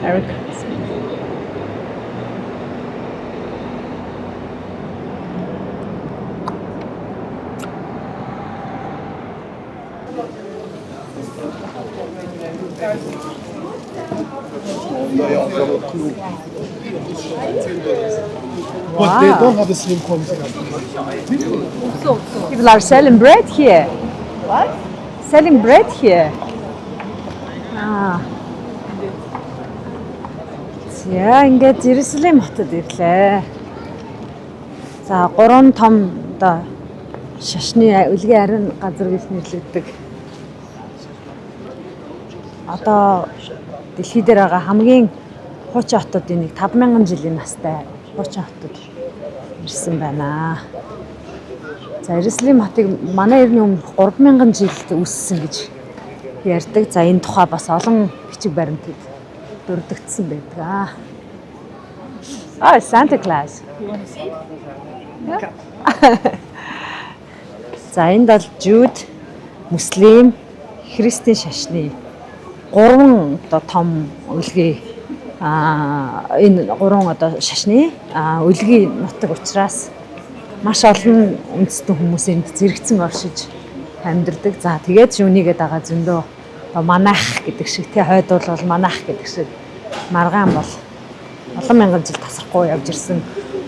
Eric. But they don't have the same quality. People are selling bread here. What? Selling bread here. Аа. За ингээд Jerusalem хотод ирлээ. За 3 том одоо шашны үлгийн арин газар гэж нэрлэгддэг. Одоо дэлхий дээр байгаа хамгийн хуучин хотуудын нэг 5000 жилийн настай хуучин хотод ирсэн байна. За Jerusalem хотыг манай эртний өмнөх 3000 жилд үүссэн гэж ярьдаг. За энэ тухай бас олон бичиг баримтад дурддагдсан байдаг. Ah, Santa Claus. You want to see? За энд бол Жууд, Муслим, Христийн шашны 3 одоо том үлгий энэ 3 одоо шашны үлгий нутаг учраас маш олон үндэстэн хүмүүс энд зэрэгцэн оршиж амьдардаг. За тэгээд шүүнийгээ дагаа зөндөө одоо манайх гэдэг шиг тий хойд бол манайх гэдэг шиг маргаан бол олон мянган жил тасрахгүй явж ирсэн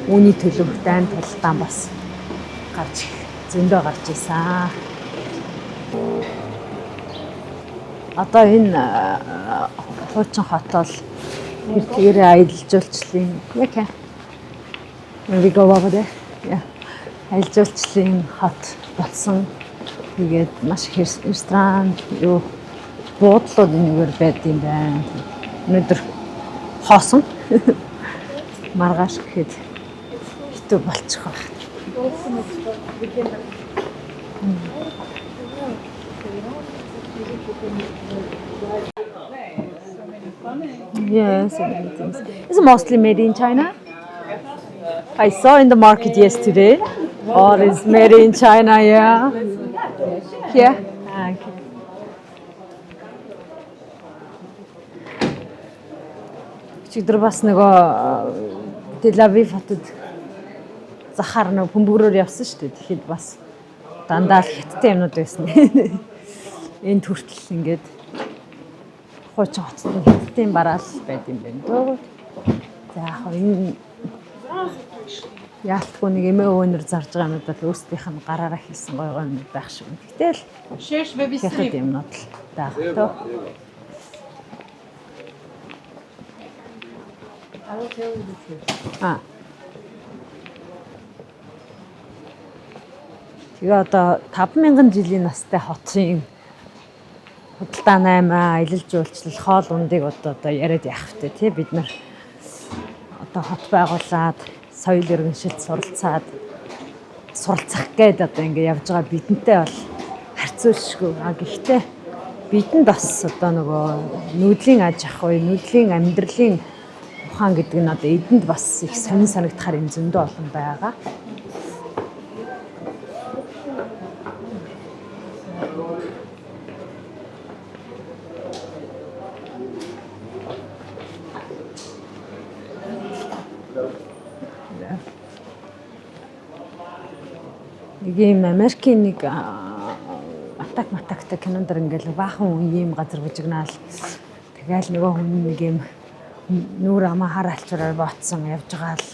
үүний төлөв дайн тулдаан бас гарч зөндөө гарч ийсэн. Одоо энэ хуучин хот бол тэр аялал жуулчлалын яг we go over there. Аялал жуулчлалын хот болсон. Тэгээд маш их ресторан юу буудлууд нэгээр байд юм байна. Өнөөдөр хоосон маргааш гэхэд хитүү болчих байх. Yes, it's mostly made in China. I saw in the market yesterday. All is made in China, yeah. Here. Okay. Чигдэр бас нөгөө Tel Aviv хотод захаар нөгөө бөмбөгрөөр явсан шүү дээ. Тэгэхэд бас дандаа л хятадтай юмнууд байсан. Энд хүртэл ингээд хуучин хотод хятадын бараал байд юм байна дөө. За яг энэ яалтгүй нэг эмээ өвөнөр зарж байгаа юмуд бол өөрсдийнх нь гараараа хийсэн гой гой юм байх шиг. Гэтэл хятад юмнууд л байх тоо. I will tell you the truth. Тэгээ одоо 5000 жилийн настай хотын худалдаа 8 аялал жуулчлал хоол ундыг одоо яриад явах вэ тий бид нар одоо хот байгуулад соёл иргэншилд суралцах гээд одоо ингэ явж байгаа бидэнтэй бол харьцуулшгүй. Гэхдээ бидэнд бас одоо нөгөө нүүдлийн аж ахуй, нүүдлийн амьдралын ухаан гэдэг нь одоо эдэнд бас их сонин санагдахаар юм зөндөө олон байгаа. Нэг юм Америкийн нэг атак кинондэр ингээл баахан ийм газар бужигнаал тэгэл нөгөө хүн нэг юм нүүр амаа хар алчраар ботсон явж байгаа л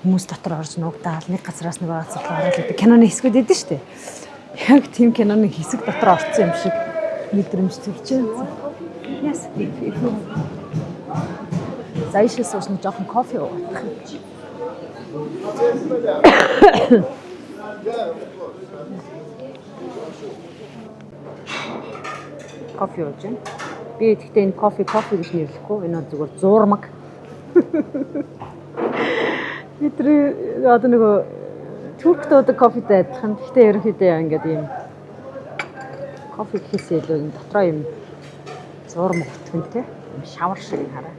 хүмүүс дотор орж нуугдаал нэг газараас нөгөө газар руу ороод идэг киноны хэсгүүд идэв штэ. Яг тийм киноны хэсэг дотор орсон юм шиг мэдрэмж төрж байна. Yes. За ишээ суусан жоохон кофе уу. Кофе ууж байна. Би тэгтээ энэ кофе гэж нэрлэхгүй. Энэ зүгээр зуурмаг. Бид одоо нөгөө Туркд кофетэй адилхан. Тэгтээ ерөнхийдөө ингээд ийм кофе гэхээс илүү энэ дотроо юм зуурмаг өтгөнтэй. Шавар шиг хараа.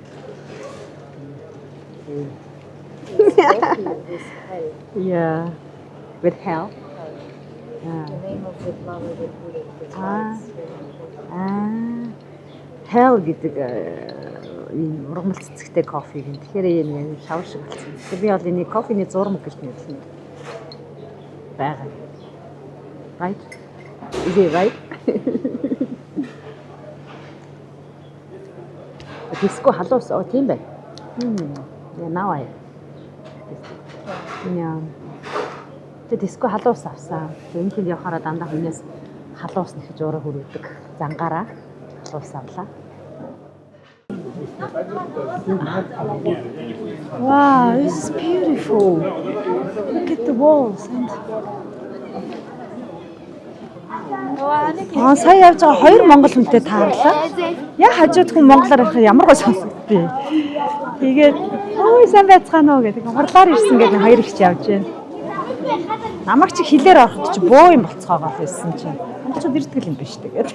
Yeah. With hell. The name of the flower that we Hell гэдэг энэ ургамал цэцэгтэй кофег. Тэгэхээр энэ шавар шиг болсон. Тэгэхээр би бол энийг кофений зураг гэж нэрлэнэ. Бага. Right? Is it right? Диско халуус тийм бай. Now I. Яа. Диско халуус авсан. Эмхэл явахаараа дандаа хүнээс халуус нэхэж ураа хүрээдэг. Зангаараа халуус авлаа. Wow, this is beautiful. Look at the walls. Сая явж байгаа хоёр монгол хүнтэй таарлаа. Яа хажууд хүн монголоор ярих ямар гоо сонсогдтыг. Тэгээд ой сайн байцгаана уу гэдэг хурлаар ирсэн гэдэг хоёр ихч явж байна. Намайг чи хилээр ороход чи бөө юм болцоогоо хэлсэн чинь. Монголчууд ирдэг юм биш тэгээд.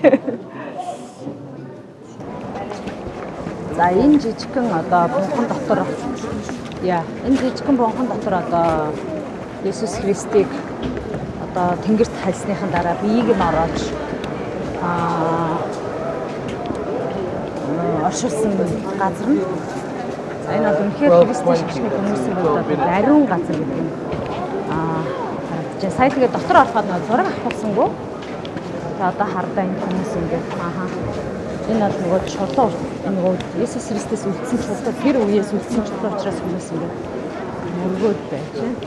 За энэ жижигхэн одоо бунхан дотор энэ жижигхэн бунхан дотор одоо Есүс Христийг одоо тэнгэрт хайсныхан дараа биеийг нь ороож оршуулсан газар нь. За энэ бол үнэхээр христийн шашны хүмүүсийн хувьд ариун газар гэдэг юм. Харагдаж сая тэгээд дотор ороход нэг зураг авахсангүй. Тэгээд одоо хардаа энэ хүмүүс ингээд энэ бол нөгөө чулуу нөгөө Есүс Христос үлдсэн чулуу тэр үеэс үлдсэн чулуу учраас хүмүүс ингээд мөргөөд байж байна.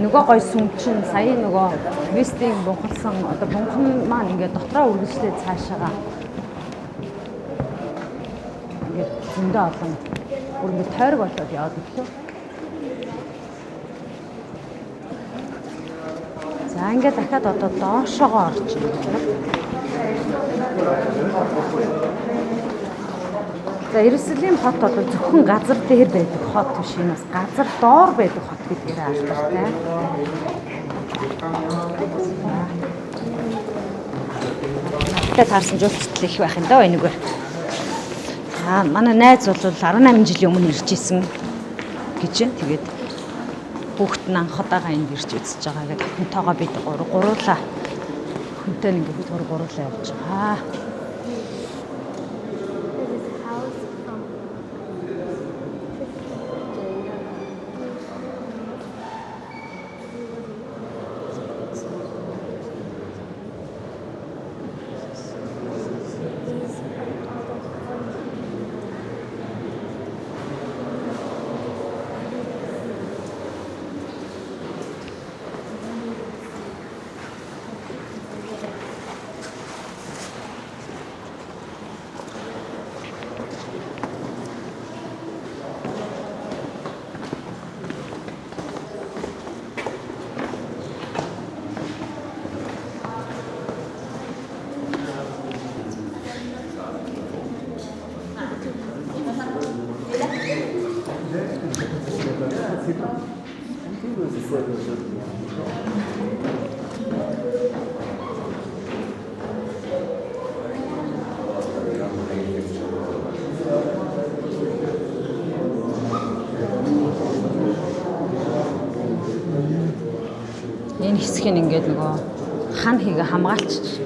Нөгөө гой сүм чинь сая нөгөө Христийг бунхалсан одоо бунхан маань ингээд дотроо үргэлжлээд цаашаага ингээд зөндөө олон бүр ингээд тойрог болоод яваад ирлээ. За ингээд дахиад одоо доошоогоо орж ирээ. За Иерусалим хот бол зөвхөн газар дээр байдаг хот биш юм бас газар доор байдаг хот гэдгээр алдартай. Надад таарсан жуулчдал их байх юм даа энэгээр. Манай найз бол 18 жилийн өмнө ирж исэн гэж байна. Тэгээд хүүхэд нь анх удаага энд ирж үзэж байгаа гэдэг охинтойгоо бид гуруулаа хүнтэй ингээд гуруулаа явж байгаа. Энэ хэсгийг ингээд нөгөө хан хийгээ хамгаалчих.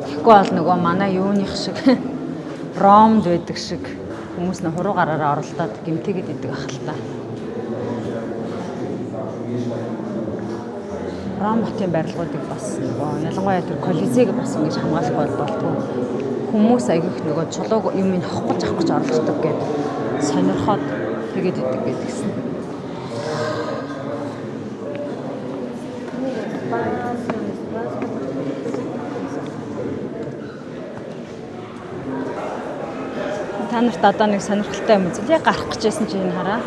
Тэгэхгүй бол нөгөө манай юуных шиг Ромд байдаг шиг хүмүүс нь хуруу гараараа оролдоод гэмтээгээд идэг ахaltaа. Ром хотын барилгуудыг бас нөгөө ялангуяа тэр Колизег бас ингэж хамгаалах болдгоо. Хүмүүс аягих нөгөө чулууг юм ин авах гэж оролддог гэдэг сонирхоод тэгээд идэг гэдгийгсэн. Та нарт одоо нэг сонирхолтой юм үзэл. Яг гарах гэжсэн чинь энэ хараа.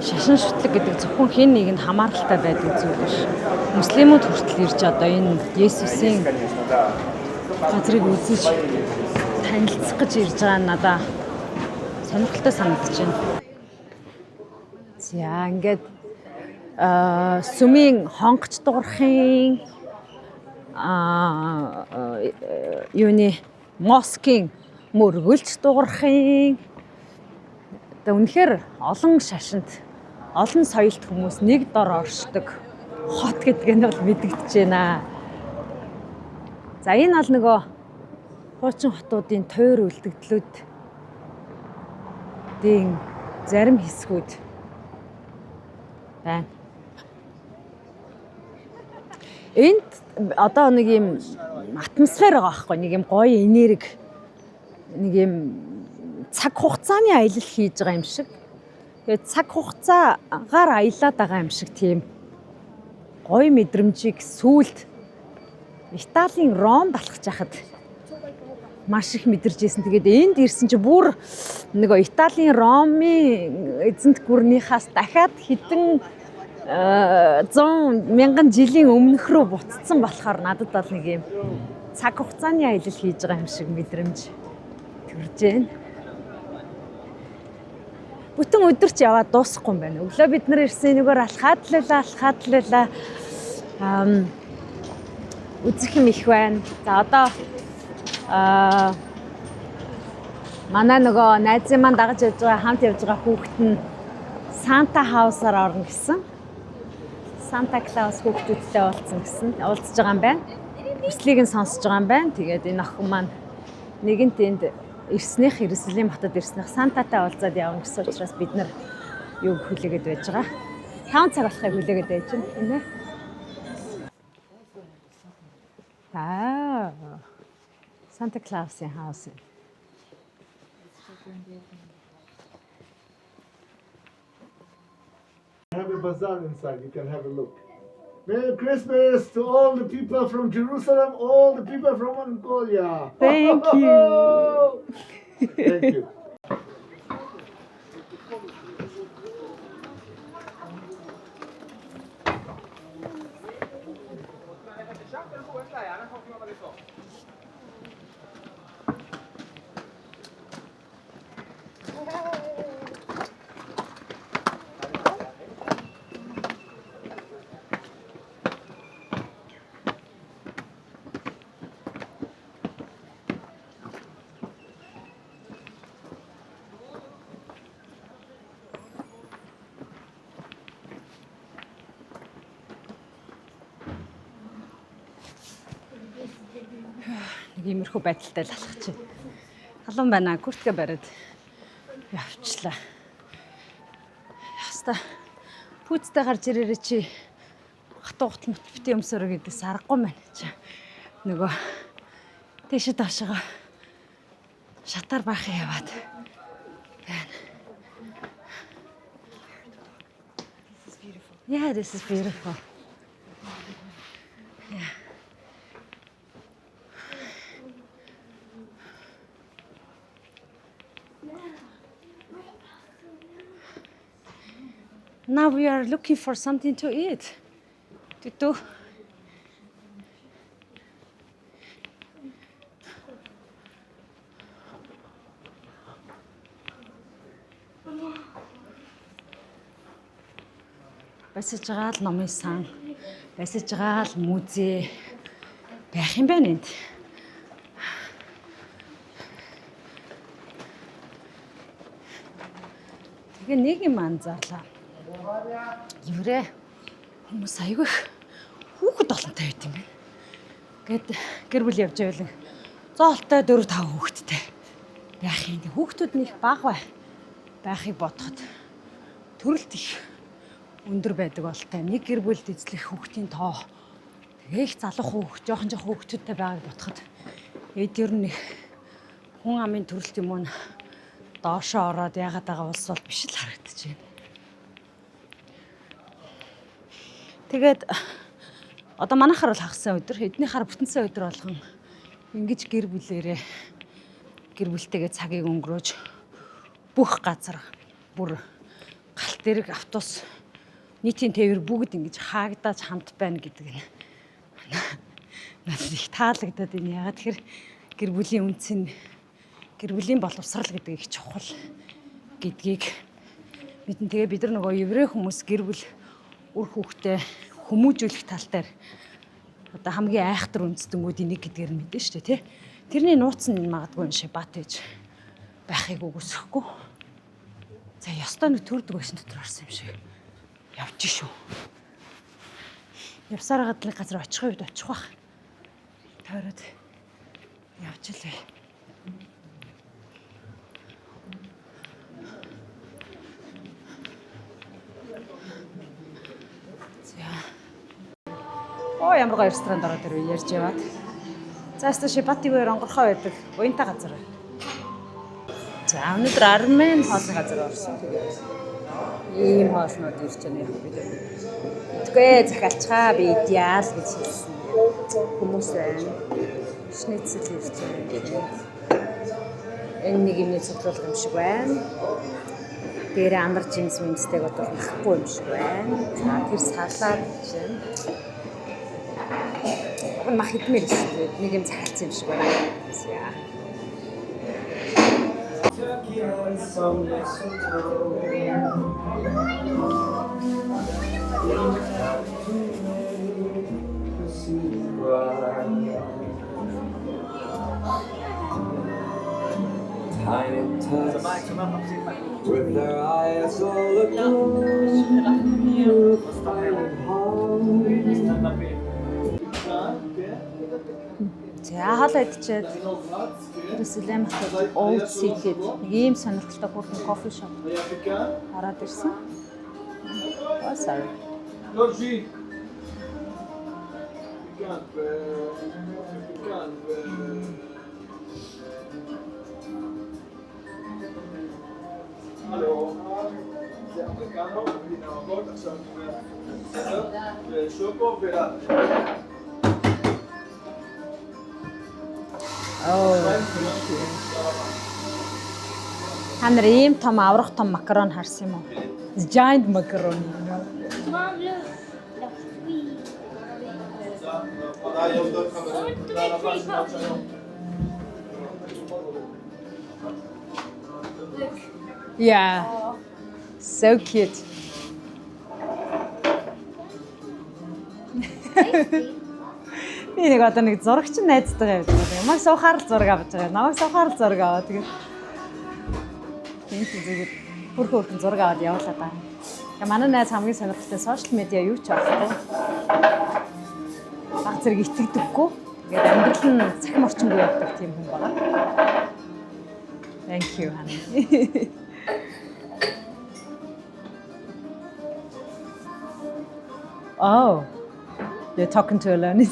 Шашин шүтлэг гэдэг зөвхөн хэн нэгэнд хамааралтай байдаг зүйл биш. Муслимууд хүртэл ирж одоо энэ Есүсийн газрыг үзэж танилцах гэж ирж байгаа нь надаа сонирхолтой санагдаж байна. За ингээд сүмийн хонгоч дуурахын юуны москийн мөргөлж дуурахын одоо үнэхээр олон шашинд олон соёлт хүмүүс нэг дор оршдог хот гэдг нь бол мэдэгдэж байна. За энэ бол нөгөө хуучин хотуудын тойр үлдэгдлүүд дийн зарим хэсгүүд байна. Энд одоо нэг юм атмосфер байгаа байхгүй, нэг юм гоё энерги, нэг юм цаг хугацааны аялал хийж байгаа юм шиг. Тэгээд цаг хугацаагаар аялаад байгаа юм шиг тийм гоё мэдрэмжийг сүүлд Италийн Ром балхаж яхад маш их мэдэрч ирсэн. Тэгээд энд ирсэн чи бүр нөгөө Италийн Ромын эзэнт гүрнийхээс дахиад хэдэн 100,000 жилийн өмнөх рүү буцсан болохоор надад бол нэг юм цаг хугацааны аялал хийж байгаа юм шиг мэдрэмж төрж байна. Бүтэн өдөр ч яваад дуусахгүй юм байна. Өглөө бид нар ирсэн нэгээр алхаадлаа. Үзэх юм их байна. За одоо манай нөгөө найзын маань дагаж явж байгаа хамт явж байгаа хүүхэд нь Санта хаусаар орно гэсэн. Санта Клаус хүүхдүүдтэй уулзж байгаа юм байна. Хүслийг нь сонсож байгаа юм байна. Тэгээд энэ охин маань нэгэнт энд ирснийх Иерусалим хотод ирснийх Сантатай уулзаад явна гэсэн учраас бид нар юг хүлээгээд байж байгаа. 5 цаг болохыг хүлээгээд байж байна. Santa Clausen house. Have a bazaar inside, you can have a look. Merry Christmas to all the people from Jerusalem, all the people from Mongolia. Thank you. Thank you. Нэг иймэрхүү байдалтай л алхаж байна. Халуун байна. Куртка бариад явчлаа. Яста пүүцтэй гарч ирээрээ чи хатуу гутал бити өмсөрөө гэдээс аргагүй байна чи. Нөгөө тийшээ доошоо шатаар баахын яваад байна. Yeah, this is beautiful. Yeah. Now we are looking for something to eat. Tutu. Басиж байгаа л номын сан, басиж байгаа л музей байх юм байна энд. Тэгээ нэг юм анзаарлаа. Еврей хүмүүс аягүй хүүхэд олонтой байт юм байна. Гэт гэр бүл явж байвал зоолтой 4-5 хүүхэдтэй байх юм. Хүүхдүүд нь их бага байхыг бодоход төрөлт их өндөр байдаг болтой. Нэг гэр бүлд эзлэх хүүхдийн тоо тэгээ их залуу хүүхд, жоохон хүүхдүүдтэй байгааг бодоход эд ер нь хүн амын төрөлт юм уу доошоо ороод яагаад байгаа улс бол биш л харагдаж байна. Тэгээд одоо манайхаар бол хагасан өдөр, эднийхаар бүтэнсэн өдөр болгон ингэж гэр бүлтэйгээ цагийг өнгөрөөж бүх газар бүр галт дэрэг автобус нийтийн тээвэр бүгд ингэж хаагдаж хамт байна гэдэг нь надад их таалагдаад байна. Ягаад тэгэхээр гэр бүлийн үнц нь гэр бүлийн боловсрал гэдэг их чухал гэдгийг мэдэн. Тэгээ бид нар нөгөө еврей хүмүүс гэр бүл үр хүүхдээ хүмүүжүүлэх тал дээр одоо хамгийн айхтар үндэстнүүдийн нэг гэдгээр нь мэдэн шүү дээ, тий. Тэрний нууц нь магадгүй ши бат ээж байхыг үгүйсэхгүй. За ёстой нэг төрдөг байсан дотор орсон юм шиг. Явж шүү. Явсараа гадлын газар очих үед очих бах. Тойроод явж л бай. За. Оо ямар гоё ресторанд ороод ирв ярьж яваад. За өстө Шибатигээр онгорхоо байдаг. Уянтай газар. За өнөөдөр Армен хоолны газар орсон. Ийм хоолнууд ирж байна яг бид. Тэгвэл захиалчгаа би идеал гэж хэлсэн. Хүмүүс байна. Шницэл ирж байна. Энэ нэг юмний цуглуулга юм шиг байна. Дээр амар жимс мэмстэйг одоо нахгүй юм шиг байна. За тэр салаад гэж байна. Мах идмээр шүү дээ. Нэг юм захиалсан юм шиг байна. За. Tiny tots with their eyes all aglow, finding home. За хаалаа идчихэд Jerusalem хотод Old City нэг ийм сонирхолтой хурдан кофе шоп хараад ирсэн. Oh sorry. Та нар ийм том аврах том макарон харсан юм уу? Giant macaroni. Mom, look. Yeah. So cute. Би нэг одоо нэг зурагч найзтайгаа явж байгаа. Ямаг суухаар л зураг авч байгаа. Намайг суухаар л зураг аваа. Тэгээд тэгээд хөрхөн зураг аваад явуулаад байгаа. Тэгээ манай найз хамгийн сонирхолтой сошиал медиа юу ч авахгүй. Баг зэрэг итгэдэггүй. Тэгээд амьдрал нь цахим орчингүй явдаг тийм хүн байгаа. Thank you, honey. Oh, you're talking to Aloni.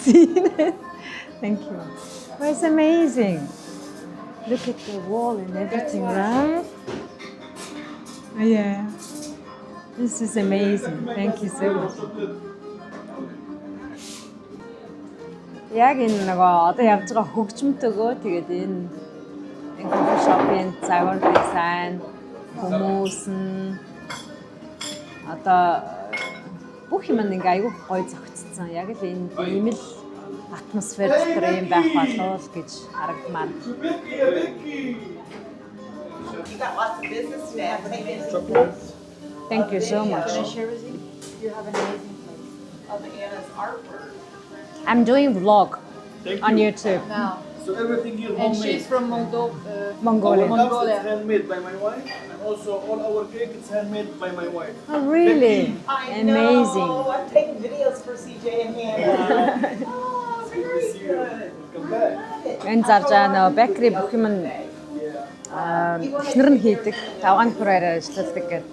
Thank you. Well, it's amazing. Look at the wall and everything, right? Oh, yeah. This is amazing. Thank you so much. Яг энэ нөгөө одоо явж байгаа хөгжмөнтэйгөө тэгээд энэ кофе шопын цагаан дизайн хүмүүс нь одоо бүх юм ингээ аягүй гоё зохицсон. Яг л энэ ийм л атмосфер дотор юм байх болов уу гэж харагдмаар. You got lots of business today. I'm taking Thank you so much. Can I share with you? You have an amazing place. of Anna's artwork. I'm doing vlog Thank on you. YouTube. Now, So everything here and homemade. she's from Mongolia. Our cups Mongolia. is handmade by my wife, and also all our cake is handmade by my wife. Oh, really? I Amazing. know. I'm taking videos for CJ and Hannah. Oh, Good to very see you. good. Welcome back. Энэ зарж байгаа нөгөө бэкери бүх юм нь Yeah. эхнэр нь хийдэг. 5 хүрээр ажилладаг гэдэг.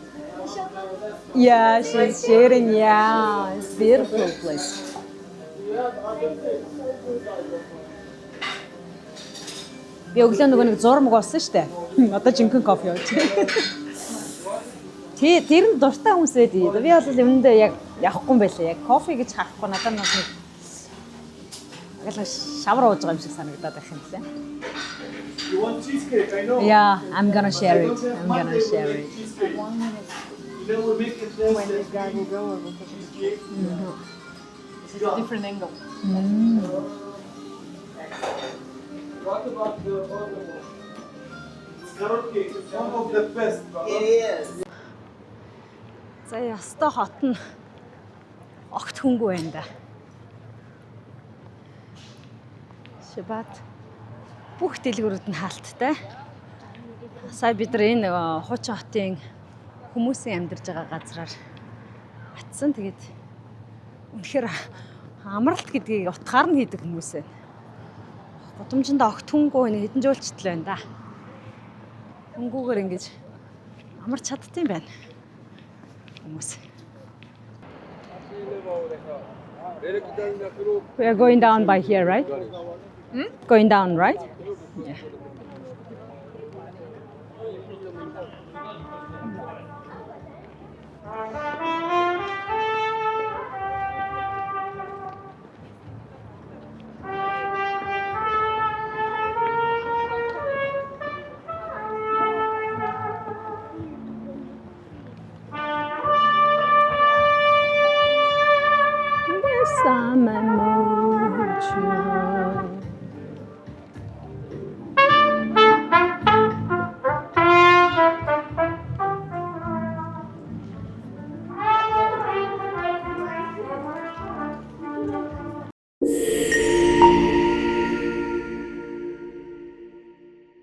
Yeah, she's sharing. Yeah, it's beautiful place. Би өглөө нөгөө нэг зурмаг болсон шүү дээ. Одоо жинхэнэ кофе ууж. Тэр нь дуртай хүмүүс байдаг. Би бол өмнөдөө яг явахгүй юм байлаа. Яг кофе гэж харахгүй надад нэг яг л шавар ууж байгаа юм шиг санагдаад байх юм лээ. You want cheesecake? I know. Yeah, I'm gonna share it. I'm gonna share it. Cheesecake. 1 minute. Then we'll make it this. When this guy will go, I will take a picture. This is a different angle. What about the other one? It's carrot cake. It's one of the best. It is. За ястай хот нь огт хөнгөө байна да. Шибат бүх дэлгүүрүүд нь хаалттай. Сая бид нар энэ хуучин хотын хүмүүсийн амьдарч байгаа газраар атсан. Тэгээд үнэхээр амралт гэдгийг утгаар нь хийдэг хүмүүс байна. Гудамжинд огт хүнгүй нэг хэдэн жуулчтал байна да. Хөнгүүгээр ингэж амарч чаддсан байна хүмүүс. We are going down by here, right? Going down, right? Yeah.